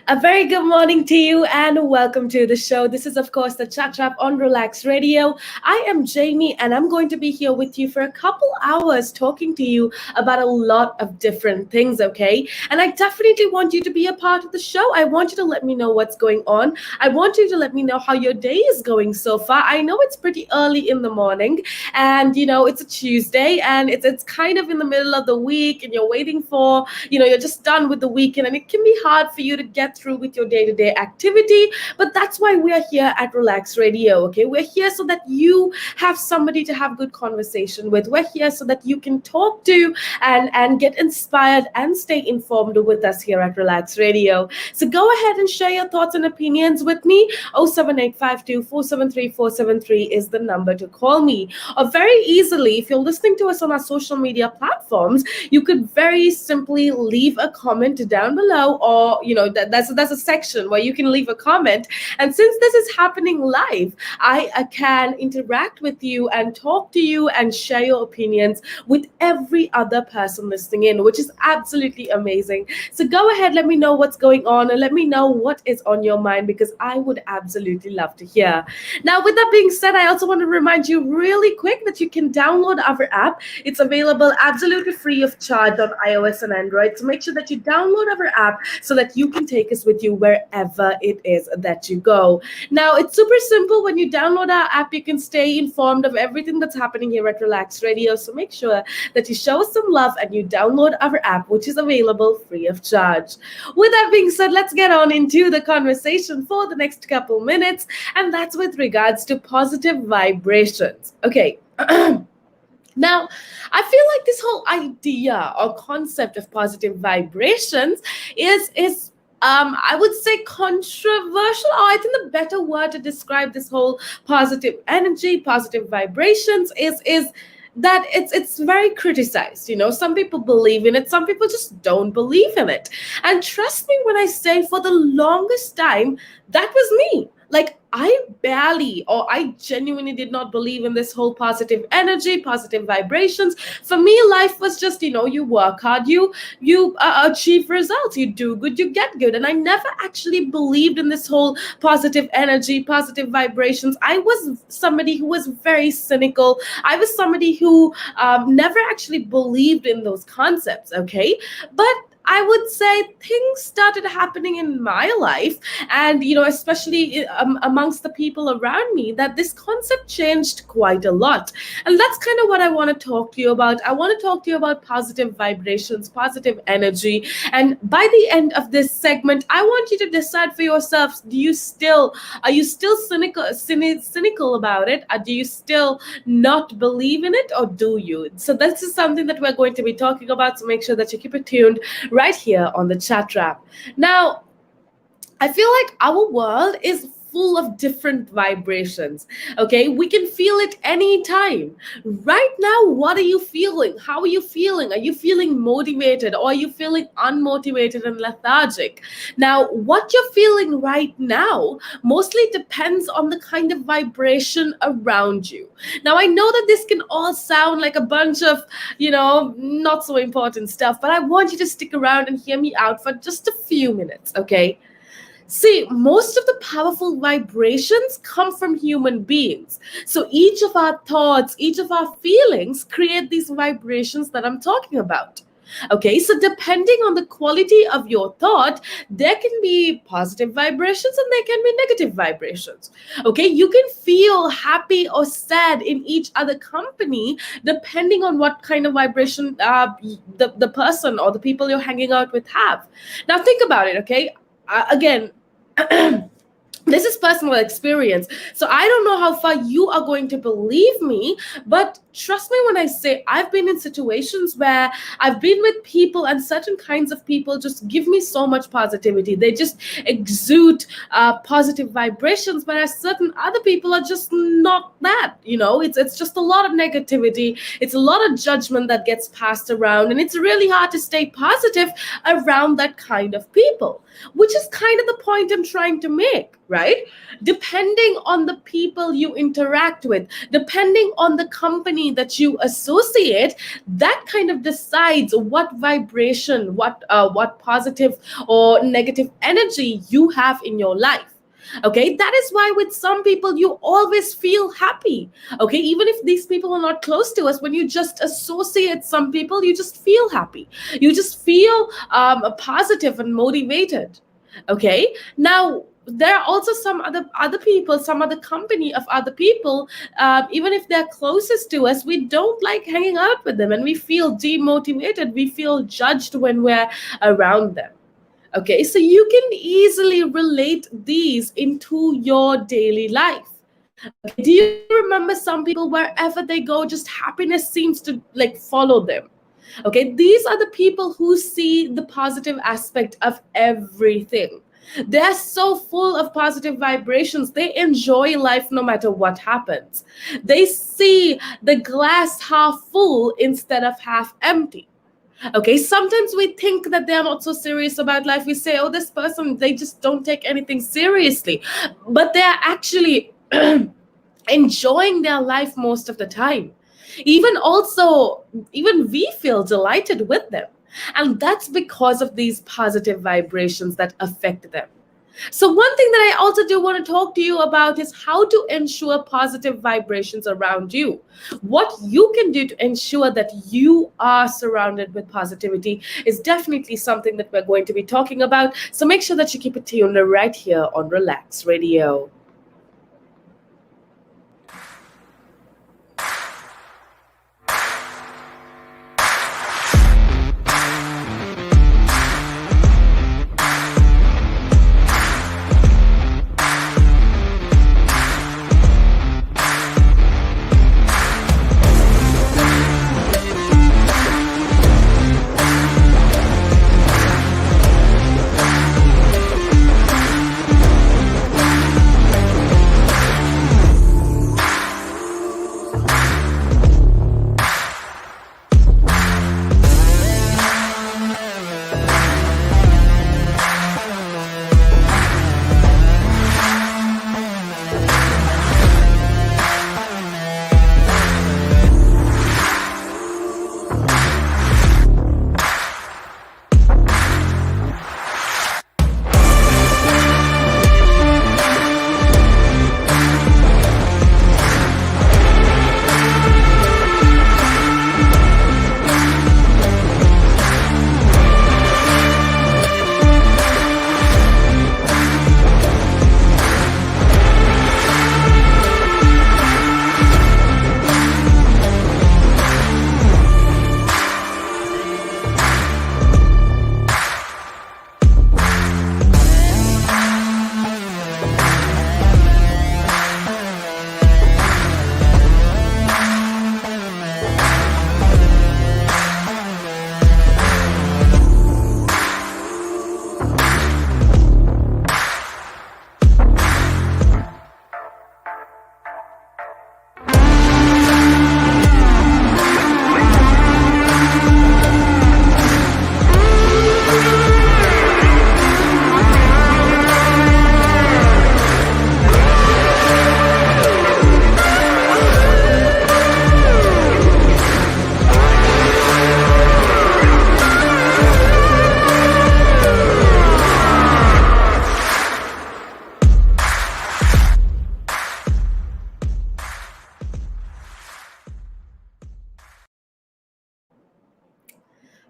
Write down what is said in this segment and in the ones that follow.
A very good morning to you and welcome to the show. This is, of course, the Chat Trap on Relax Radio. I am Jamie and I'm going to be here with you for a couple hours talking to you about a lot of different things, okay? And I definitely want you to be a part of the show. I want you to let me know what's going on. I want you to let me know how your day is going so far. I know it's pretty early in the morning and, it's a Tuesday and it's kind of in the middle of the week and you're waiting for, you're just done with the weekend and it can be hard for you to get through with your day-to-day activity, but that's why we're here at Relax Radio. Okay, we're here so that you have somebody to have good conversation with. We're here so that you can talk to and get inspired and stay informed with us here at Relax Radio. So go ahead and share your thoughts and opinions with me. 07852 is the number to call me, or very easily, if you're listening to us on our social media platforms, you could very simply leave a comment down below, or that's a section where you can leave a comment. And since this is happening live, I can interact with you and talk to you and share your opinions with every other person listening in, which is absolutely amazing. So go ahead, let me know what's going on and let me know what is on your mind, because I would absolutely love to hear. Now, with that being said, I also want to remind you really quick that you can download our app. It's available absolutely free of charge on iOS and Android. So make sure that you download our app so that you can take us with you wherever it is that you go. Now, it's super simple. When you download our app, you can stay informed of everything that's happening here at Relax Radio. So make sure that you show us some love and you download our app, which is available free of charge. With that being said, let's get on into the conversation for the next couple minutes, and that's with regards to positive vibrations. Okay. Now, I feel like this whole idea or concept of positive vibrations is I would say controversial, or I think the better word to describe this whole positive energy, positive vibrations is that it's very criticized. Some people believe in it, some people just don't believe in it. And trust me when I say, for the longest time, that was me. Like, I genuinely did not believe in this whole positive energy, positive vibrations. For me, life was just, you work hard, you achieve results, you do good, you get good. And I never actually believed in this whole positive energy, positive vibrations. I was somebody who was very cynical. I was somebody who never actually believed in those concepts, okay? But I would say things started happening in my life, and especially amongst the people around me, that this concept changed quite a lot. And that's kind of what I want to talk to you about. I want to talk to you about positive vibrations, positive energy. And by the end of this segment, I want you to decide for yourselves: are you still cynical about it? Or do you still not believe in it, or do you? So this is something that we're going to be talking about. So make sure that you keep it tuned right here on the Chat Trap. Now, I feel like our world is full of different vibrations. Okay, we can feel it anytime. Right now, what are you feeling? How are you feeling? Are you feeling motivated, or are you feeling unmotivated and lethargic? Now, what you're feeling right now mostly depends on the kind of vibration around you. Now, I know that this can all sound like a bunch of, not so important stuff, but I want you to stick around and hear me out for just a few minutes, okay? See, most of the powerful vibrations come from human beings. So each of our thoughts, each of our feelings create these vibrations that I'm talking about. Okay, so depending on the quality of your thought, there can be positive vibrations and there can be negative vibrations. Okay, you can feel happy or sad in each other company depending on what kind of vibration the person or the people you're hanging out with have. Now, think about it, okay? Again, this is personal experience. So I don't know how far you are going to believe me, but trust me when I say I've been in situations where I've been with people, and certain kinds of people just give me so much positivity. They just exude positive vibrations, whereas certain other people are just not that. It's just a lot of negativity. It's a lot of judgment that gets passed around, and it's really hard to stay positive around that kind of people, which is kind of the point I'm trying to make. right? Depending on the people you interact with, depending on the company that you associate, that kind of decides what vibration, what positive or negative energy you have in your life. Okay, that is why with some people you always feel happy. Okay, even if these people are not close to us, when you just associate some people, you just feel happy, you just feel positive and motivated. Okay, now there are also some other people, some other company of other people, even if they're closest to us, we don't like hanging out with them and we feel demotivated, we feel judged when we're around them. Okay, so you can easily relate these into your daily life. Okay, do you remember some people wherever they go, just happiness seems to like follow them? Okay, these are the people who see the positive aspect of everything. They're so full of positive vibrations. They enjoy life no matter what happens. They see the glass half full instead of half empty. Okay, sometimes we think that they're not so serious about life. We say, oh, this person, they just don't take anything seriously. But they're actually enjoying their life most of the time. Even also, even we feel delighted with them. And that's because of these positive vibrations that affect them. So, one thing that I also do want to talk to you about is how to ensure positive vibrations around you. What you can do to ensure that you are surrounded with positivity is definitely something that we're going to be talking about. So, make sure that you keep it tuned right here on Relax Radio.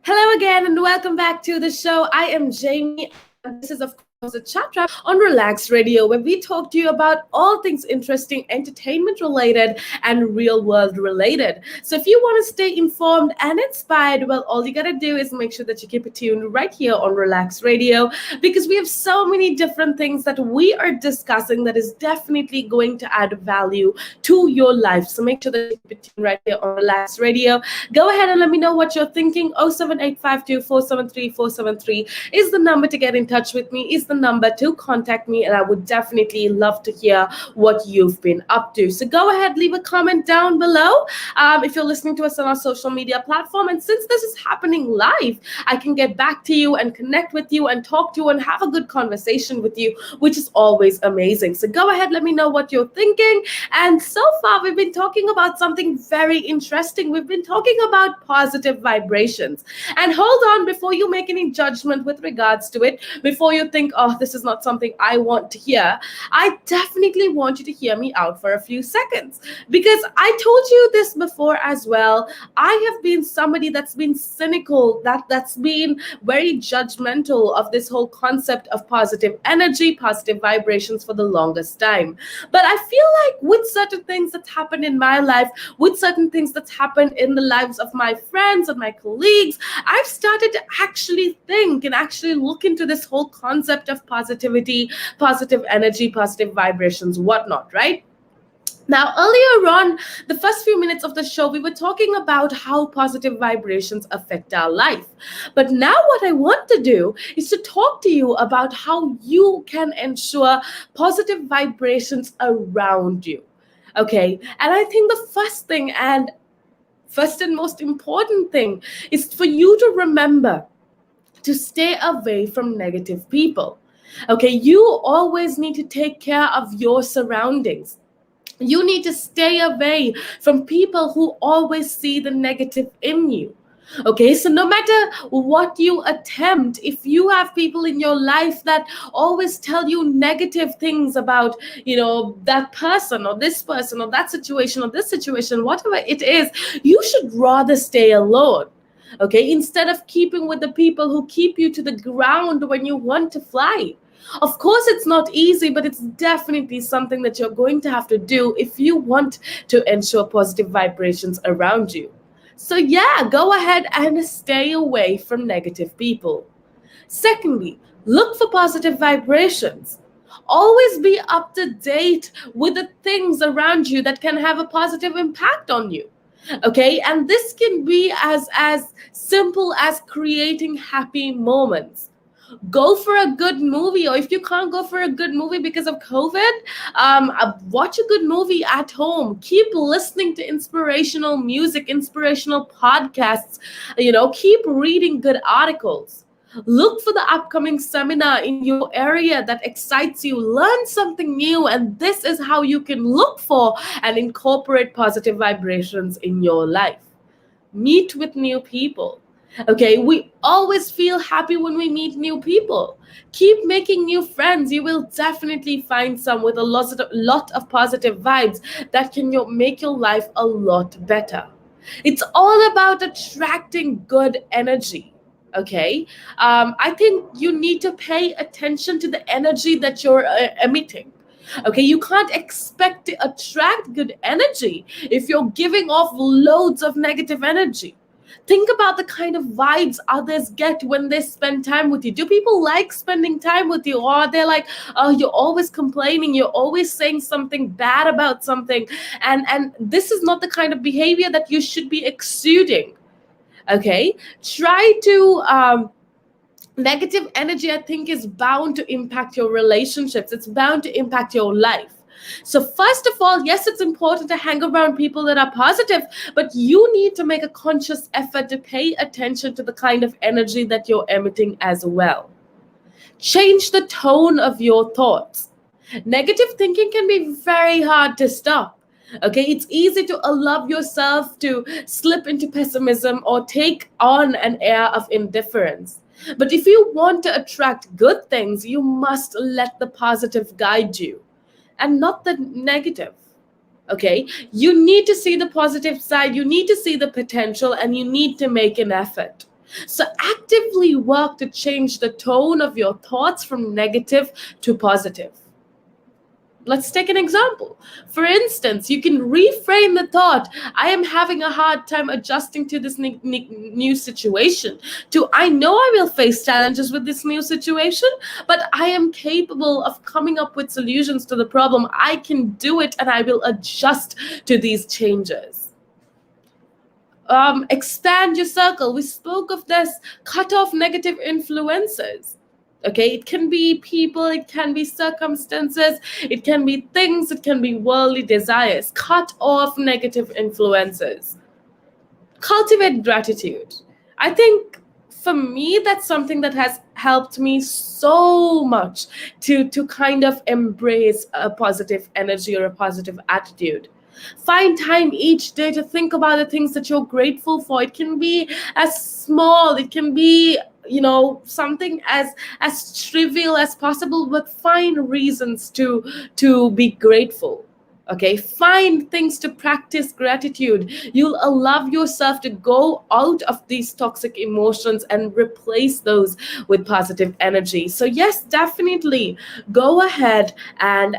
Hello again, and welcome back to the show. I am Jaimmy, and this is, of course, a chat wrap on Relax Radio, where we talk to you about all things interesting, entertainment related, and real world related. So, if you want to stay informed and inspired, well, all you gotta do is make sure that you keep it tuned right here on Relax Radio, because we have so many different things that we are discussing that is definitely going to add value to your life. So, make sure that you keep it tuned right here on Relax Radio. Go ahead and let me know what you're thinking. 07852 473 473 is the number to get in touch with me, is the number to contact me, and I would definitely love to hear what you've been up to. So go ahead, leave a comment down below. If you're listening to us on our social media platform, and since this is happening live, I can get back to you and connect with you and talk to you and have a good conversation with you, which is always amazing. So go ahead, let me know what you're thinking. And so far, we've been talking about something very interesting. We've been talking about positive vibrations. And hold on, before you make any judgment with regards to it, before you think, oh, this is not something I want to hear, I definitely want you to hear me out for a few seconds. Because I told you this before as well. I have been somebody that's been cynical, that's been very judgmental of this whole concept of positive energy, positive vibrations for the longest time. But I feel like with certain things that happen in my life, with certain things that's happened in the lives of my friends and my colleagues, I've started to actually think and actually look into this whole concept of positivity, positive energy, positive vibrations, whatnot, right? Now, earlier on, the first few minutes of the show, we were talking about how positive vibrations affect our life. But now, what I want to do is to talk to you about how you can ensure positive vibrations around you. Okay. And I think the first and most important thing is for you to remember to stay away from negative people. Okay. You always need to take care of your surroundings. You need to stay away from people who always see the negative in you. Okay, so no matter what you attempt, if you have people in your life that always tell you negative things about, that person or that situation or this situation, whatever it is, you should rather stay alone. Okay, instead of keeping with the people who keep you to the ground when you want to fly. Of course, it's not easy, but it's definitely something that you're going to have to do if you want to ensure positive vibrations around you. So, yeah, go ahead and stay away from negative people. Secondly, look for positive vibrations. Always be up to date with the things around you that can have a positive impact on you. Okay, and this can be as simple as creating happy moments. Go for a good movie, or if you can't go for a good movie because of COVID, watch a good movie at home. Keep listening to inspirational music, inspirational podcasts. Keep reading good articles. Look for the upcoming seminar in your area that excites you. Learn something new, and this is how you can look for and incorporate positive vibrations in your life. Meet with new people. Okay, we always feel happy when we meet new people. Keep making new friends. You will definitely find some with a lot of positive vibes that can make your life a lot better. It's all about attracting good energy. Okay, I think you need to pay attention to the energy that you're emitting. Okay, you can't expect to attract good energy if you're giving off loads of negative energy. Think about the kind of vibes others get when they spend time with you. Do people like spending time with you? Or are they like, oh, you're always complaining, you're always saying something bad about something? And this is not the kind of behavior that you should be exuding. Okay, try to negative energy, I think, is bound to impact your relationships. It's bound to impact your life. So first of all, yes, it's important to hang around people that are positive, but you need to make a conscious effort to pay attention to the kind of energy that you're emitting as well. Change the tone of your thoughts. Negative thinking can be very hard to stop. Okay, it's easy to allow yourself to slip into pessimism or take on an air of indifference. But if you want to attract good things, you must let the positive guide you and not the negative. Okay, you need to see the positive side, you need to see the potential, and you need to make an effort. So actively work to change the tone of your thoughts from negative to positive. Let's take an example. For instance, you can reframe the thought, I am having a hard time adjusting to this new situation, to I know I will face challenges with this new situation, but I am capable of coming up with solutions to the problem. I can do it, and I will adjust to these changes. Expand your circle. We spoke of this. Cut off negative influences. Okay, it can be people, it can be circumstances, it can be things, it can be worldly desires. Cut off negative influences, cultivate gratitude. I think for me that's something that has helped me so much to kind of embrace a positive energy or a positive attitude. Find time each day to think about the things that you're grateful for. It can be as small, it can be, something as trivial as possible, but find reasons to be grateful. Okay, find things to practice gratitude. You'll allow yourself to go out of these toxic emotions and replace those with positive energy. So yes, definitely go ahead and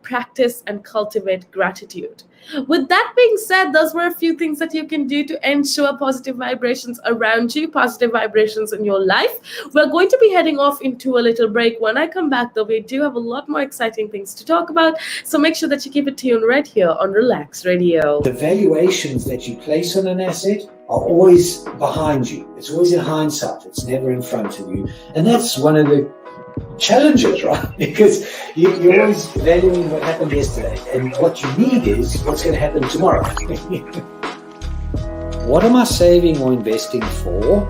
practice and cultivate gratitude. With that being said, those were a few things that you can do to ensure positive vibrations around you, positive vibrations in your life. We're going to be heading off into a little break. When I come back, though, we do have a lot more exciting things to talk about. So make sure that you keep it tuned right here on Relax Radio. The valuations that you place on an asset are always behind you. It's always in hindsight. It's never in front of you. And that's one of the challenges, right? Because you're always valuing what happened yesterday, and what you need is what's going to happen tomorrow. What am I saving or investing for?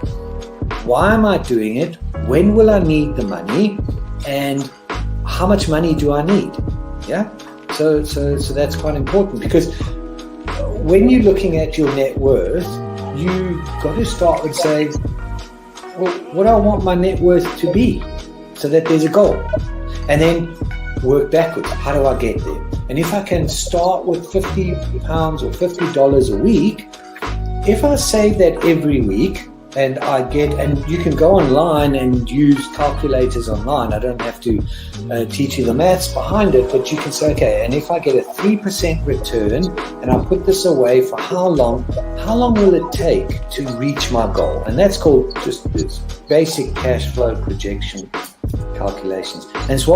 Why am I doing it? When will I need the money? And how much money do I need? Yeah. So that's quite important, because when you're looking at your net worth, you got to start with saying, well, what do I want my net worth to be? So that there's a goal, and then work backwards. How do I get there? And if I can start with £50 or $50 a week, if I save that every week, and you can go online and use calculators online. I don't have to teach you the maths behind it, but you can say, okay, and if I get a 3% return and I put this away for how long will it take to reach my goal? And that's called just this basic cash flow projection calculations. And it's what